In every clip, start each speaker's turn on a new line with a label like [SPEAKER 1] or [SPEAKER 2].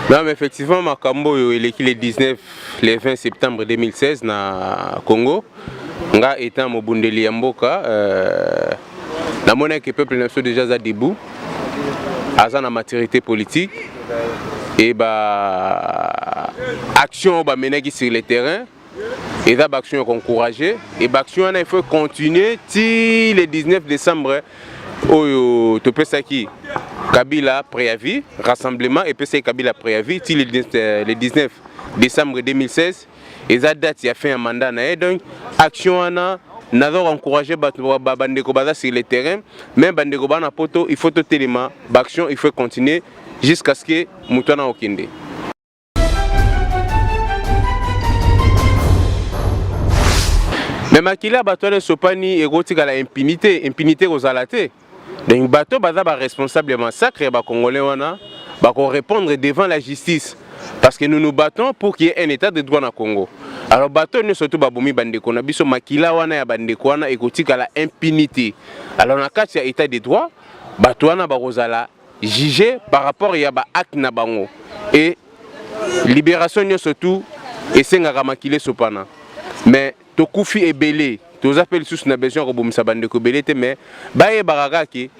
[SPEAKER 1] Non, mais effectivement, Makambo, il est le 19, le 20 septembre 2016 na Congo. Nga étant Mobundeli Yamboka, la monnaie que le peuple n'a déjà debout, à la maturité politique et action menée sur le terrain. Et ça, l'action est encouragée. Et l'action, il faut continuer si le 19 décembre, au Topesaki, Kabila préavis, rassemblement, et puis Kabila préavis, si le 19 décembre 2016, et ça date, il a fait un mandat. Donc, l'action, nous avons encouragé Bandeko Baza sur le terrain, mais Bandeko Baza poto, il faut tout élément, l'action, il faut continuer jusqu'à ce que Moutouana Okinde. Mais Makila Batouane Sopani et Rotika la impunité aux alatés. Donc bateau baza ba responsable de massacre et ba congolais wana ba ko répondre devant la justice parce que nous nous battons pour qu'il y ait un état de droit na Congo. Alors bateau ne surtout ba bomi bandeko na biso makila wana ya bandeko wana ekotika la impunité. Alors na kati ya état de droit bateau wana ba rozala jugé par rapport ya ba acte na bango et libération ne surtout et sengaka makile sopana. Mais tokufi ebele tous appels sous na besoin robomisa bandeko belete mais baye barakaki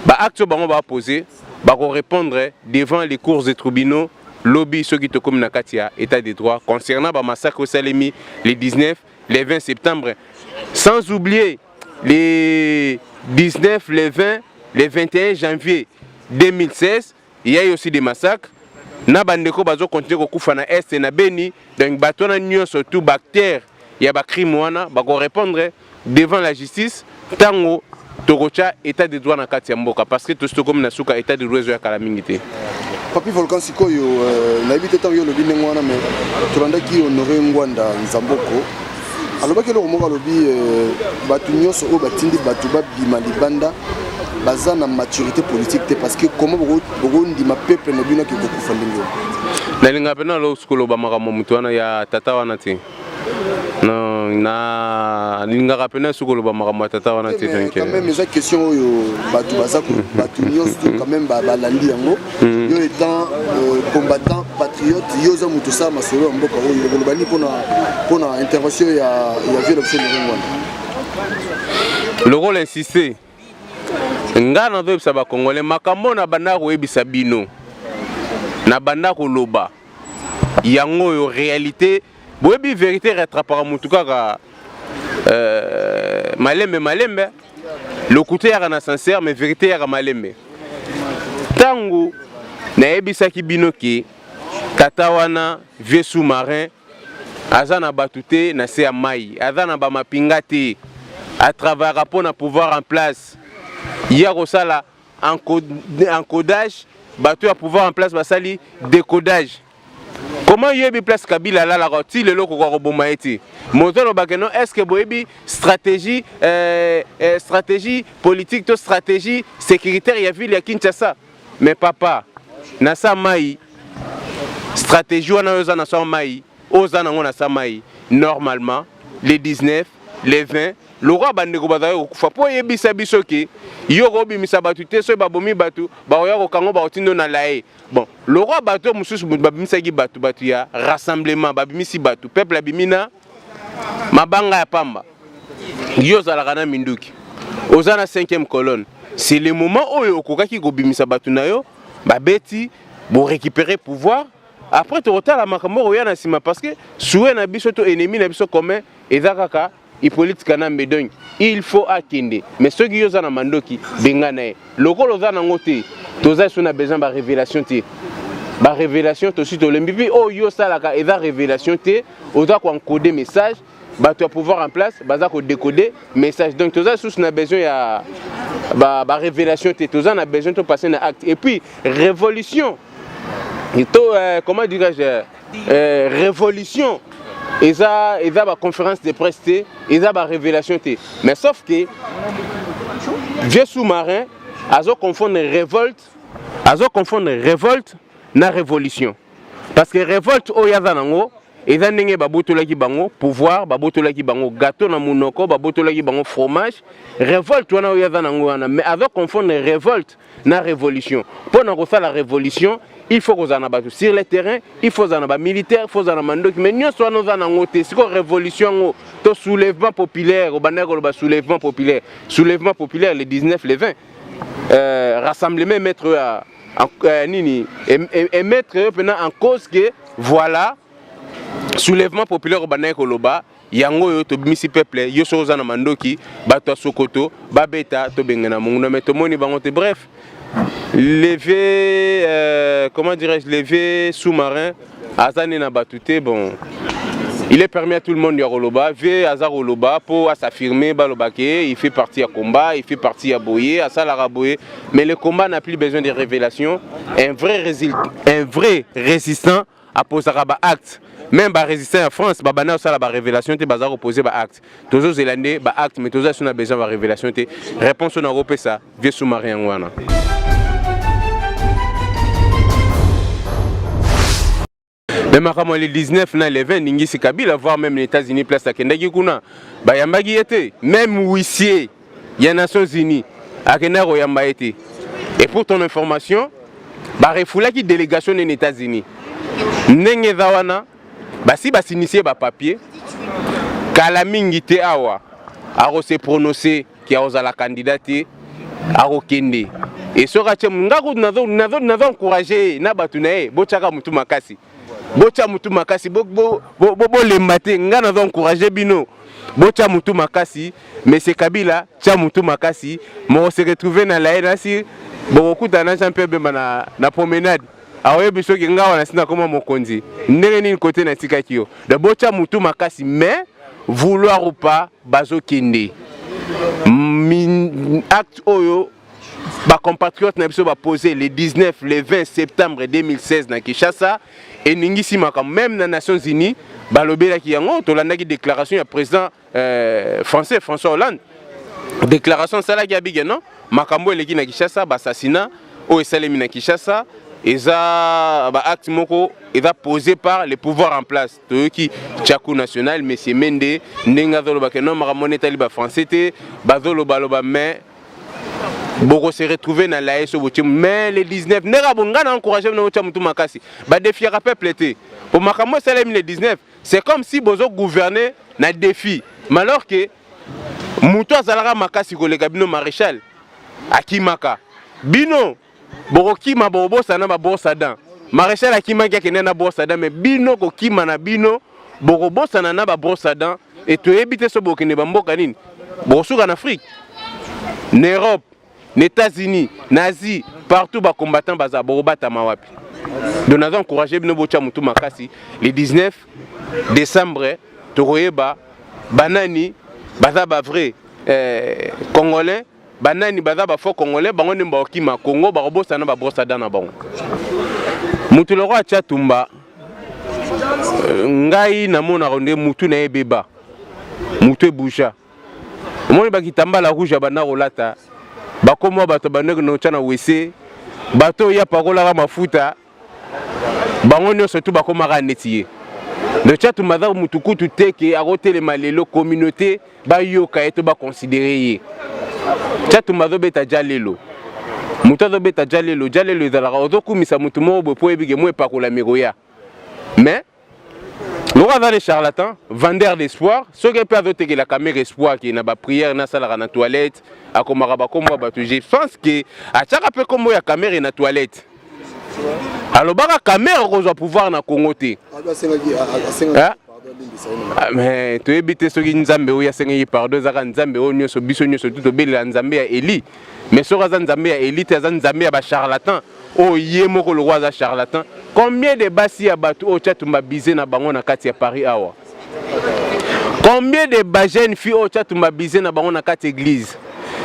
[SPEAKER 1] ba acte bango ba poser ba répondre devant les cours des tribunaux lobby ceux qui te comme na katia état de droit concernant ba massacre au Salemi les 19 les 20 septembre sans oublier les 19 les 20 les 21 janvier 2016 il y a eu aussi des massacres na bandeko bazo continuer kokufa na est na beni donc batona nyo surtout bactère il y a des crimes qui vont répondre devant la justice tango tokocha état de droit na kati ya mboka parce que tout ce comme na suka état de droit ya kala mingité.
[SPEAKER 2] Papi Volcan Sikoyo na ebité tango yo lobi ngwana mais tolandaki honorer ngwanda nzamboko alobaki lo moka lobi batu nyoso o batindi batu babima libanda baza na maturité politique parce que comment beaucoup ndima peuple na bino ki kokufa ndingo
[SPEAKER 1] na linga pena lo skolo ba makamo mutu wana ya tata wana ti. Non, na linga rapena sukolo ba makamo tata wana ti donc
[SPEAKER 2] quand même les questions yo batu baza ko batu nyos quand même ba landi yango yo étant combattant patriote yo za mutu sa masolo mboka oyo ko bani pona intervention ya violence ngwana
[SPEAKER 1] le rôle insisté nga na vebisa ba congolais makambo na banda ko ebisa bino na banda ko loba yango yo réalité boyebi vérité rattrapera mutu kaka malembe le côté ya na sincère mais vérité ya malembe tango na ebisaki bino ki tata wana vieux sous-marin aza na batute na se ya mai aza na ba mapinga te à travers rapport na pouvoir en place hier au sala encodage bateau à pouvoir en place basali décodage. Comment yebi place Kabila là la roti le loko ko bomaeti moto bakeno est-ce que boyebi stratégie politique to stratégie sécuritaire ya ville ya Kinshasa mais papa na sa mai stratégie wana yoza na sa mai oza nango na sa mai normalement les 19 les 20 le roi bandeko bazayo kufa po yebisa biso ki yo robi misabatu te so babomi batu ba oya ko kango ba otindo na lae bon le roi bato mususu babimisa ki batu ya rassemblement babimisi batu peuple abimina mabanga ya pamba yo zalaka na minduki ozana 5e colonne c'est le moment oyo okokaki ko bimisa batu na yo babeti bo récupérer pouvoir après tu retala makambo oya na sima parce que soué na biso to ennemi na biso commun ezakaka Hippolyte Kanambe donc il faut akende mais ceux qui ont na mandoki bengana lokolo za na ngote toza sona besoin ba révélation te ba révélation to suite olembi oh yo salaka eza révélation te oza ko encoder message ba tu pouvoir en place baza ko décoder message donc toza sous na besoin ya ba révélation te toza na besoin de passer na acte et puis révolution et to comment dirais-je révolution et ça ba conférence de presse et ça ba révélation mais sauf que vieux sous-marin azo confondre révolte na révolution parce que révolte o yaza nango eza ndenge babotolaki bango pouvoir, babotolaki bango gâteau na munoko, babotolaki bango fromage. Révolte wana oyo eza nango wana, mais avec confondre révolte na révolution. Pour na faire la révolution, il faut qu'on en a sur le terrain, il faut en avoir militaire, il faut en avoir mandoki. Mais nous sommes en angoté. C'est quoi révolution, to soulèvement populaire, au banner le soulèvement populaire, le 19, le 20, rassemblement mettre nini et mettre en cause que voilà soulèvement populaire au banner koloba. Yango yo to bimisi peuple yo soza na mandoki bato sokoto babeta to bengena munguna metomoni bangote bref. Levé, comment dirais-je, levé sous-marin, Azane na batouté, bon, il est permis à tout le monde de Roloba, V Azar Roloba pour s'affirmer, il fait partie à combat, il fait partie à boyer, à Salaraboyer, mais le combat n'a plus besoin de révélations. Un vrai résistant à poser un acte. Même les résistants en France, ils ont une révélation, ils ont opposé un acte. Tous les Zélandais, un acte, mais tous les ont besoin de révélation. Réponse en Europe, ça, vieux sous-marin. Mais makamwa le 19 na le 20 Ningisi Kabila voire même les États-Unis place à Kendaki kuna ba yambagi été même huissier il y a Nations Unies à Kenaro yamba été. Et pour ton information ba refoula qui délégation des États-Unis ndenge zawana ba si ba s'initier ba papier kala mingi te awa aro se prononcer qui a osé la candidate aro kende et sera tchem ngako nazo encourager na batunae bochaka mutu makasi. Bocha mutu makasi bo le matin ngana va encourager bino bocha mutu makasi mais c'est Kabila cha mutu makasi mo se retrouver na la nasi bo kuta na Jean-Pierre Bemba na promenade awe biso ki ngawa na sina koma mokonzi ndenge ni côté na tikakio de bocha mutu makasi mais vouloir ou pas bazo kende acte oyo ba compatriotes na biso ba poser le 19 le 20 septembre 2016 na Kinshasa et Ningisi Makam même dans les Nations Unies balobela ki yango to landaki déclaration du président français François Hollande déclaration sala ki abige non makambo eleki na Kinshasa ba assassinat o esalemi na Kinshasa eza ba acte moko eza posé par les pouvoirs en place to ki Tchakou national monsieur Mende ndenga zoloba ke non makambo netali ba français te bazoloba loba mais Boko se retrouver dans la SO, mais les 19, n'a encouragé Mutu Makasi. Bah défi à peuple pour Makamo Salem les 19, c'est comme si Bozo gouvernait na défi. Mais alors que Mutu Azalara Makasi ko le Gabino maréchal Akimaka. Bino Borokima Bobo sana ba borsadan. Maréchal Akimaka qui na borsadan mais Bino ko kima na Bino Borobo sana na ba borsadan et to éviter ce bokene bamboka nini. Bosuka en Afrique. En Europe, les États-Unis, nazis, partout les combattants baza borobata mawapi. Donc nous avons encouragé Bino Bocha Mutu Makasi le 19 décembre Toroyeba banani baza ba vrai congolais banani baza ba faux congolais bango nemba okima Congo ba robosa na ba brosa dana bango. Mutu le roi Tchatumba ngai na mona ronde mutu na ebeba mutu boucha. Moi bakitamba la rouge bana rolata bakomo bato baneko no chana wese bato ya parola ka mafuta bango nyonso tu bakoma ka netier le chatu madar mutukutu teke arotele malelo communauté ba yoka eto ba considérer chatu mazo beta jalelo mutazo beta jalelo ezalaka ozokumisa mutu mo bo po ebige mo epakola miroya mais nous avons les charlatans, vendeurs d'espoir. Ceux qui peuvent voter la caméra espoir qui n'a pas prière, n'a pas la toilette, à comme je pense que à chaque peu comme la caméra est la toilette. Alors la caméra on va pouvoir na Congo. Mais tu évites ceux qui nzambe ou ya sengi pardon zaka nzambe o nyoso biso nyoso tout obela nzambe ya Eli. Mais ceux qui nzambe ya Eli te nzambe ya ba charlatan. Oh yemoko le roi za charlatan. Combien de basi ya batu o chatumba bizé na bango na kati ya Paris awa? Combien de jeunes filles o chatumba bizé na bango na kati église?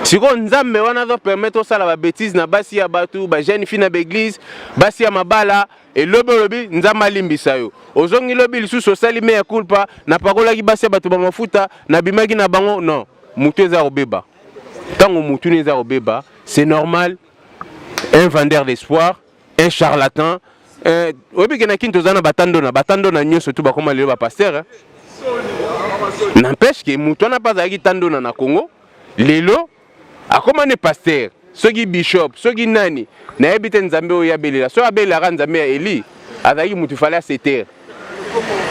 [SPEAKER 1] Si on nzambe wana zo permettre ça la bêtise na basi ya batu ba jeune fille na église, basi ya mabala et lobi nzamba limbisa yo. Ozongi lobi lisusu osali me ya culpa na parola ki basi ya batu ba mafuta na bimaki na bango non, mutu eza obeba. Tango mutu eza obeba, c'est normal. Un vendeur d'espoir, un charlatan, oyebi ke na kini toza na batando na nyonso tu bakoma lelo bapasteur n'empêche ke moto wana mpe azalaki tandona na Congo lelo akoma ne pasteur soki bishop soki nani nayebi te nzambe oyo abelela soki abelelaka nzambe ya Eli azalaki motu fale asetere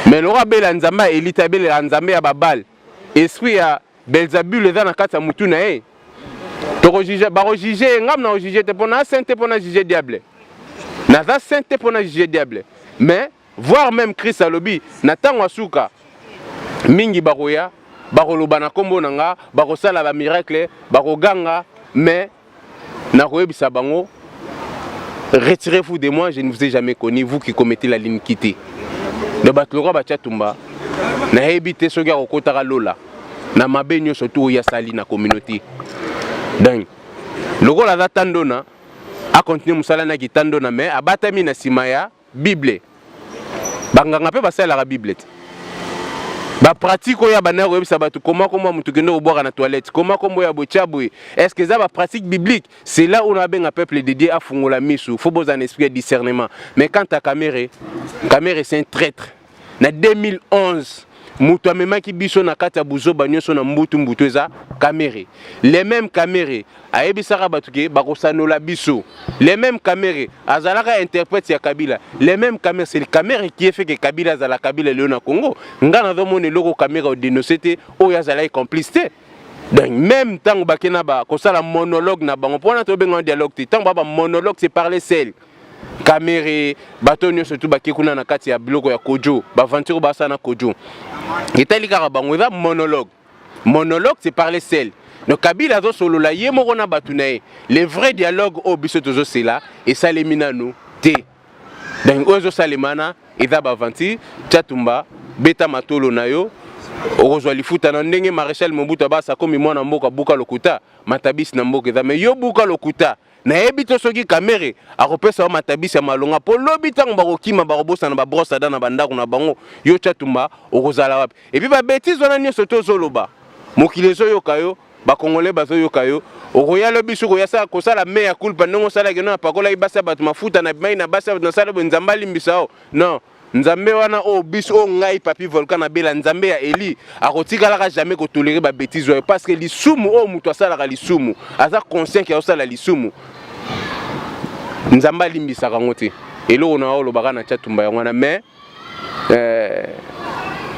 [SPEAKER 1] mais loko abelela nzambe ya Eli te abelela nzambe ya babal esprit ya Belzabul eza na kati ya mutu na ye bakojuge ngam na kojuge te mpona saint te mpona juge diable naza saint te mpona juge diable mais voir même Christ alobi na ntango asuka mingi bakoya bakoloba na kombo na nga bakosala ba miracle bakoganga mais nakoyebisa bango retirez-vous de moi, je ne vous ai jamais connu, vous qui commettez la l'iniquité. Le batlora bachatumba na hebite soga okotara lola na mabenyo surtout ya sali na communauté. Donc logo la tandona a continuer musala na kitandona mais abatami na simaya Bible. Banganga pe basala la Bible. Ba pratique ya bana ko yebisa batu comment mutu kendo boire na toilette comment ya bochaboui est-ce que ça ba pratique biblique c'est là où on a ben un peuple dédié à fungola misu faut besoin esprit de discernement mais quand ta caméra c'est un traître na 2011 mutu amemaki biso na kati ya buzo banyoso na mbutu eza caméra les mêmes caméras ayebisaka batu ke bakosanola biso les mêmes caméras azalaka interprète ya Kabila les mêmes caméras c'est les caméras qui fait que Kabila azala Kabila leo na Congo ngana zo mone loko caméra o dénocité o yazala complicité donc même tant bakena ba kosala monologue na bango pona to benga dialogue tant ba monologue c'est parler seul caméra batonyo surtout bakekuna na kati ya biloko ya kojo ba venture ba sana kojo etali kaka bango eza monologue c'est parler seul. Donc Kabila zo solo la yemoko na batunae les vrais dialogues au biso tozo c'est là et ça les minano te donc ozo salemana eza ba vanti chatumba beta matolo nayo ozwa lifuta na ndenge Maréchal Mobutu basa komi mwana mboka buka lokuta matabisi na mboka eza mais yo buka lokuta na ebito soki kamere akopesa matabisi ya malonga po lobi tango bakokima bakobosa na ba brosse dana bandako na bango yo chatumba okozala wapi et puis ba bêtise wana nyoso tozoloba mokilezo yokayo ba congolais bazo yokayo okoya lobi suko ya sa kosala meya culpa ndongo sala keno pakola ibasa batu mafuta na mai na basa na sala nzambali mbisao non nzambe wana o biso o ngai papi volcan na bela nzambe ya Eli akotikalaka jamais ko tolérer ba bêtise parce que lisumu o mutu asala ka lisumu aza conscient que osala lisumu nzamba limbisaka ngote elo na olo baka na chatumba yangwana mais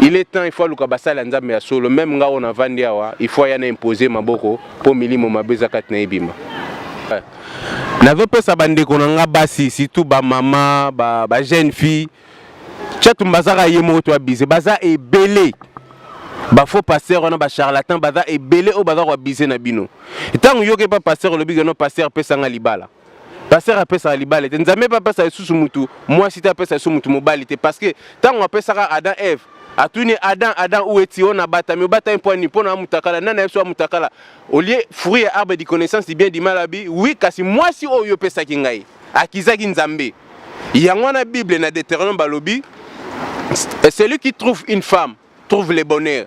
[SPEAKER 1] il est temps il faut luka basala nzambe ya solo même nga ona vandi awa il faut yana imposer maboko po milimo mabeza kati na ebima nazo pesa bandeko na nga basi surtout ba mama ba jeune fille chatumba zaka yemo to abize baza ebele ba faux pasteur on a ba charlatan baza ebele o baza ko abize na bino tant yoke pas pasteur le bigano pasteur pesa nga libala pasteur apesa libala te nzambe pas pesa susu mutu moi si ta pesa susu mutu mobalité parce que tant on pesa Adam Ève atuni Adam où est on a batami batami point ni pona mutakala nana so mutakala au lieu fruit arbre de connaissance du bien du mal abi oui kasi moi si o yo pesa kingai akizaki nzambe yango na Bible na Deutéronome balobi celui qui trouve une femme trouve le bonheur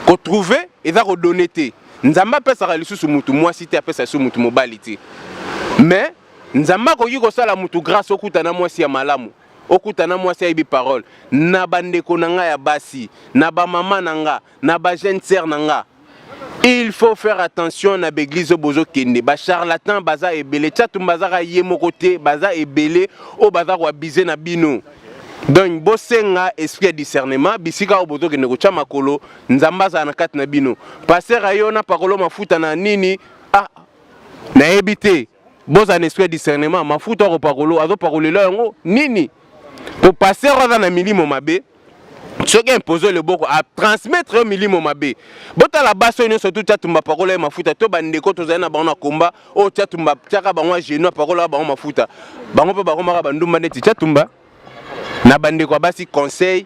[SPEAKER 1] ko trouver et va redonner te nzamba pesa lisusu mutu moi si ta pesa susu mutu mobalité mais nzamba ko yiko sala mutu grâce okuta na mwasi ya malamu okuta na mwasi ya ibi parole na bandeko nanga ya basi na ba mama nanga na ba jeune sœur nanga il faut faire attention na l'église bozo kende ba charlatan baza ebele chatumba zaka yemoko te baza ebele o baza ko abiser na bino donc bosenga esprit de discernement bisika obozo kende ko cha makolo nzamba za na kati na bino passer ayona parolo mafuta na nini na ebité boza un esprit de discernement mafuta ko parolo azo parolelo yango nini pour passer dans na milimo mabe soki imposer le boko à transmettre milimo mabe bota la baso ne surtout chatumba parole mafuta to bandeko to zana ba na komba o chatumba chaka banwa genou parole ba mafuta bango pe ba komaka bandumba neti chatumba na bandeko basi conseil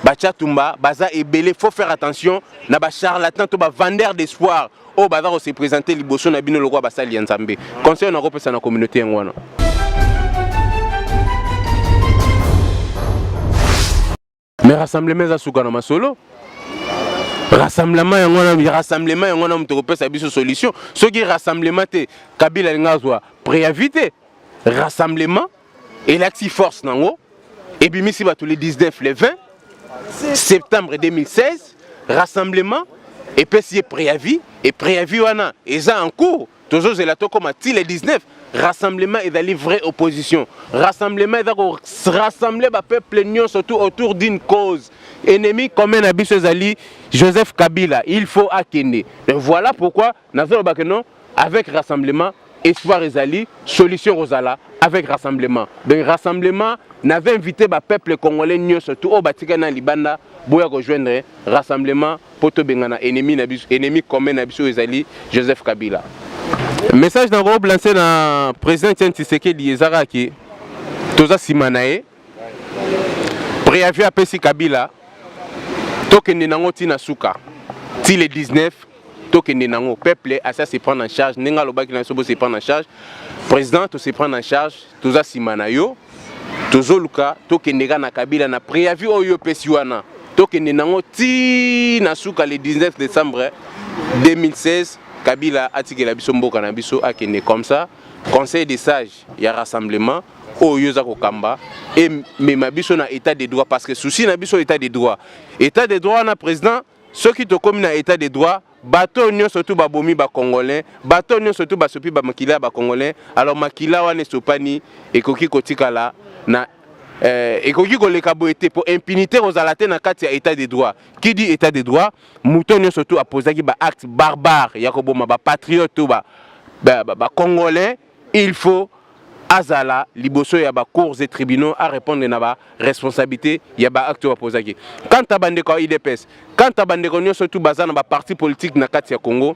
[SPEAKER 1] ba chatumba baza ebele faut faire attention na ba charlatan to ba vendeur d'espoir o baza ko se présenter liboso na bino lokwa basali ya nzambe conseil na kopesa na communauté ngwana. Mais rassemblement za suka na masolo rassemblement yangona muto kopesa biso solution soki rassemblement te Kabila ngazwa préavité rassemblement et l'axi force nango et bimisi bato le 19 le 20 septembre 2016 rassemblement et puis c'est préavis et préavis wana eza en cours toujours c'est là comme le 19 rassemblement et d'aller vraie opposition rassemblement et d'aller rassembler le peuple union surtout autour d'une cause ennemi commun à Bissozali Joseph Kabila il faut akene donc voilà pourquoi nazalo bakeno avec rassemblement espoir ezali solution rosala avec rassemblement donc rassemblement n'avait invité le peuple congolais union surtout au batika na libanda boya rejoindre rassemblement poto bengana ennemi commun à Bissozali Joseph Kabila. Message dans le lancé dans le président Tshisekedi Ezaraki, Toza Simanae, préavis à Pessi Kabila, Tokende Nango Tina Souka, Ti le 19, Tokende Nango, peuple, à ça se prendre en charge, Nenga Loba qui se prendre en charge, président, tout se prendre en charge, Toza Simanayo, Tozo Luka, Tokende na Kabila, na préavis Oyo Pesiwana, Tokende Nango Tina Souka le 19 décembre 2016. Kabila a tiré la bisombo canabiso a kene comme ça conseil des sages il y a rassemblement au yoza kokamba et mais ma biso na état de droit parce que souci na biso état de droit na président ceux qui te comme na état de droit bateau nyo surtout ba bomi ba congolais bateau nyo surtout ba sopi ba makila ba congolais alors makila wane sopani ekoki kotikala na ekoki koleka boete pour impunité aux alatés na kati ya état de droit qui dit état de droit mouton surtout a posé ba acte barbare yakoboma ba patriote ba congolais il faut azala liboso ya ba cours et tribunaux à répondre na ba responsabilité ya ba acte wa posaki quand abandeko IDPS quand abandeko surtout bazana ba parti politique na kati ya Congo.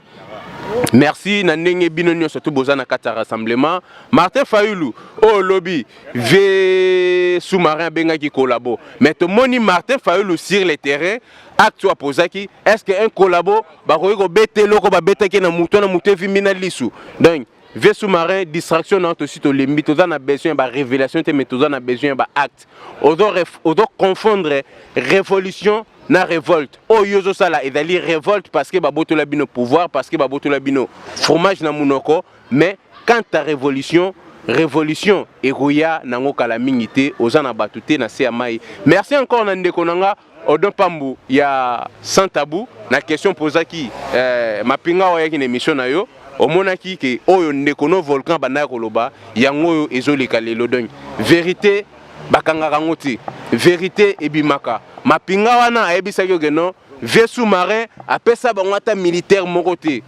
[SPEAKER 1] Merci na ndenge bino nyo surtout bozana kata rassemblement Martin Fayulu au lobby ve sous-marin benga qui collabo mais to moni Martin Fayulu sur le terrain acte wa posaki est-ce que un collabo ba ko betelo ko ba betaki na muto vi mina lisu donc ve sous-marin distraction na to sito le mito za na besoin ba révélation te mais to za na besoin ba acte odo confondre révolution na révolte o yozo sala et d'aller révolte parce que baboto la bino pouvoir parce que baboto la bino fromage na munoko mais quand ta révolution et roya nango kala mingité ozana batute na CMI. Merci encore na ndeko nanga Odon Pambu ya sans tabou na question posaki mapinga wa yaki na émission na yo omonaki ke oyo ndeko no volcan banda koloba yango ezoleka lelo donc vérité bakanga ngoti vérité ebimaka mapinga wana ayebisa yo geno vie sous-marin apesa bangata militaire mokote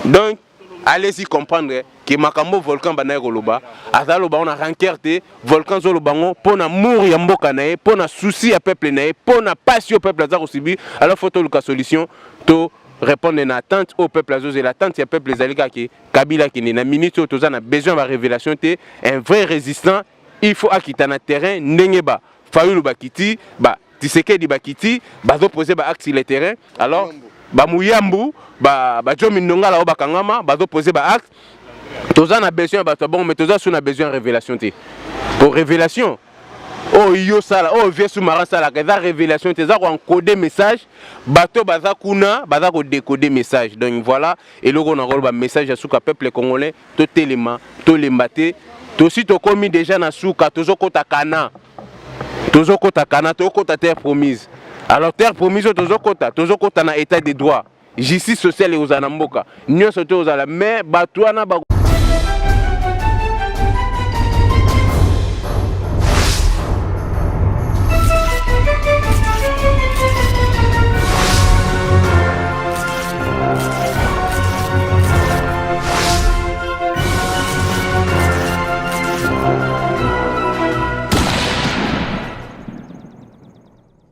[SPEAKER 1] donc allez-y comprendre que makambo volcan bana koloba azaloba on a rancarte volcan zolo bango pona mour ya mboka nae pona souci ya peuple nae pona passion peuple za kosibi alors faut to solution to répondre na attente au peuple azose l'attente ya peuple zalika ki Kabila ki na minute to za na besoin de révélation te un vrai résistant il faut akita na terrain ndenge ba Fayulu bakiti ba Tshisekedi bakiti bazo poser ba acte sur le terrain alors ba muyambu ba jomi ndongala o bakangama bazo poser ba acte toza na besoin ba bon mais toza sous na besoin révélation te pour révélation oh yo sala oh vie sous-marin sala que za révélation te za ko encoder message bato baza kuna baza ko décoder message donc voilà et logo na rôle ba message à souka peuple congolais to telema to lembate to si to komi déjà na souka tozo kota kana to kota terre promise alors terre promise tozo kota na état de droit justice sociale et aux anamboka nyo soto aux ala mais batwana ba